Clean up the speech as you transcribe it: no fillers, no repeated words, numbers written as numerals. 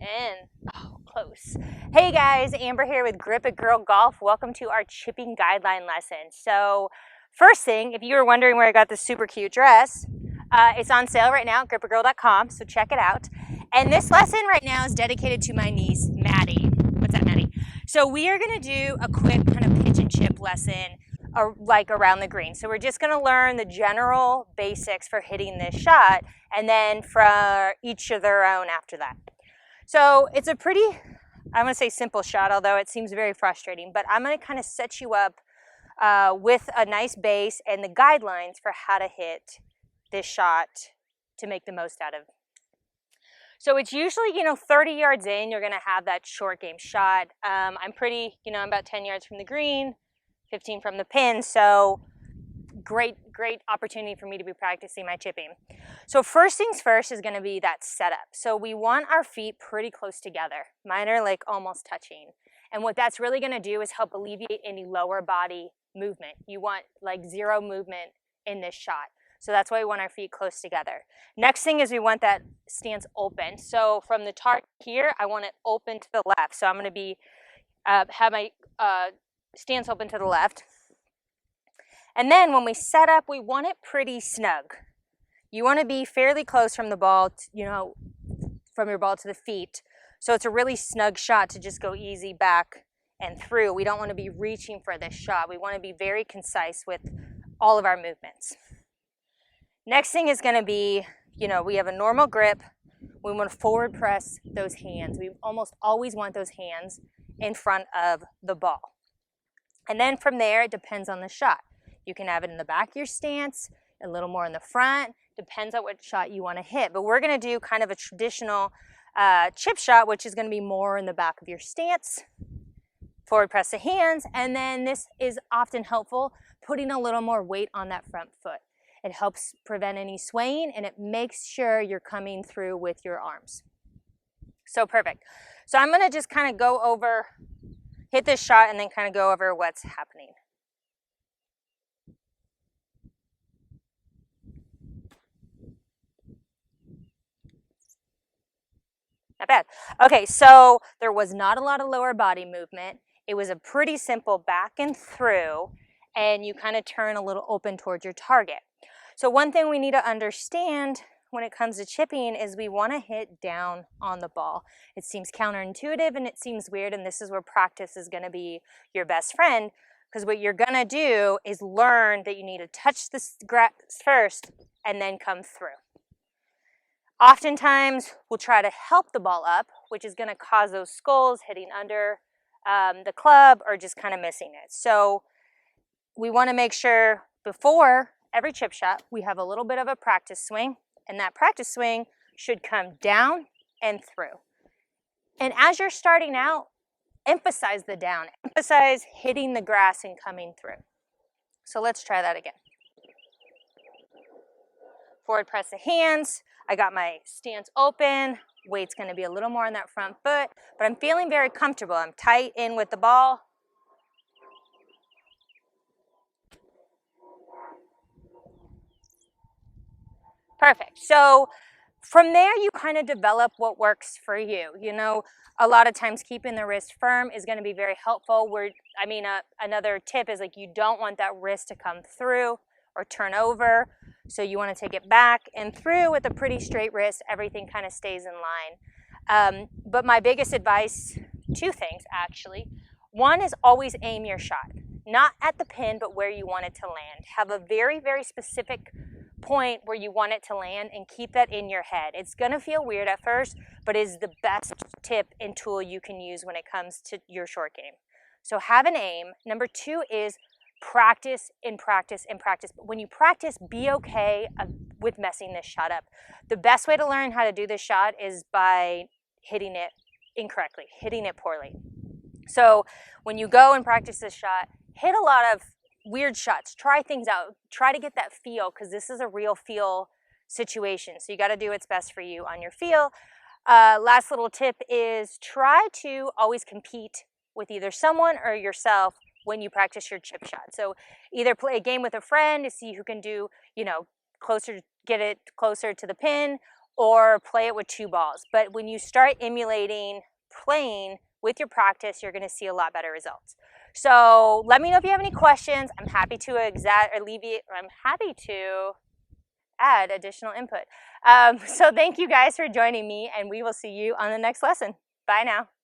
in. Oh, close. Hey guys, Amber here with Grip It Girl Golf. Welcome to our chipping guideline lesson. So first thing, if you were wondering where I got this super cute dress, it's on sale right now at gripitgirl.com, so check it out. And this lesson right now is dedicated to my niece, Maddie. What's that, Maddie? So we are going to do a quick kind of pitch and chip lesson like around the green. So we're just going to learn the general basics for hitting this shot, and then for each of their own after that. So it's a pretty, I'm going to say simple shot, although it seems very frustrating, but I'm going to kind of set you up with a nice base and the guidelines for how to hit this shot to make the most out of. So it's usually, 30 yards in, you're going to have that short game shot. I'm I'm about 10 yards from the green, 15 from the pin, so great opportunity for me to be practicing my chipping. So first things first is going to be that setup. So we want our feet pretty close together. Mine are like almost touching. And what that's really going to do is help alleviate any lower body movement. You want like zero movement in this shot. So that's why we want our feet close together. Next thing is we want that stance open. So from the target here, I want it open to the left. So I'm going to be have my stance open to the left. And then when we set up, we want it pretty snug. You want to be fairly close from the ball, from your ball to the feet. So it's a really snug shot to just go easy back and through. We don't want to be reaching for this shot. We want to be very concise with all of our movements. Next thing is going to be, we have a normal grip. We want to forward press those hands. We almost always want those hands in front of the ball. And then from there, it depends on the shot. You can have it in the back of your stance, a little more in the front, depends on what shot you want to hit. But we're going to do kind of a traditional chip shot, which is going to be more in the back of your stance. Forward press the hands, and then this is often helpful, putting a little more weight on that front foot. It helps prevent any swaying, and it makes sure you're coming through with your arms. So perfect. So I'm going to just kind of go over, hit this shot, and then kind of go over what's happening. Not bad. Okay, so there was not a lot of lower body movement. It was a pretty simple back and through, and you kind of turn a little open towards your target. So one thing we need to understand when it comes to chipping is we want to hit down on the ball. It seems counterintuitive and it seems weird, and this is where practice is going to be your best friend, because what you're going to do is learn that you need to touch the grass first and then come through. Oftentimes, we'll try to help the ball up, which is going to cause those skulls hitting under the club or just kind of missing it. So we want to make sure before every chip shot, we have a little bit of a practice swing, and that practice swing should come down and through. And as you're starting out, emphasize the down. Emphasize hitting the grass and coming through. So let's try that again. Forward press the hands. I got my stance open. Weight's going to be a little more on that front foot, but I'm feeling very comfortable. I'm tight in with the ball. Perfect. So from there, you kind of develop what works for you. A lot of times keeping the wrist firm is going to be very helpful. Another tip is like you don't want that wrist to come through or turn over. So you want to take it back and through with a pretty straight wrist. Everything kind of stays in line. But my biggest advice, two things actually. One is always aim your shot. Not at the pin, but where you want it to land. Have a very, very specific point where you want it to land and keep that in your head. It's going to feel weird at first, but is the best tip and tool you can use when it comes to your short game. So have an aim. Number two is practice and practice and practice. But when you practice, be okay with messing this shot up. The best way to learn how to do this shot is by hitting it incorrectly, hitting it poorly. So when you go and practice this shot, hit a lot of weird shots. Try things out. Try to get that feel, because this is a real feel situation. So you got to do what's best for you on your feel. Last little tip is try to always compete with either someone or yourself when you practice your chip shot. So either play a game with a friend to see who can do, get it closer to the pin, or play it with 2 balls. But when you start emulating playing with your practice, you're going to see a lot better results. So let me know if you have any questions. I'm happy to add additional input. So thank you guys for joining me, and we will see you on the next lesson. Bye now.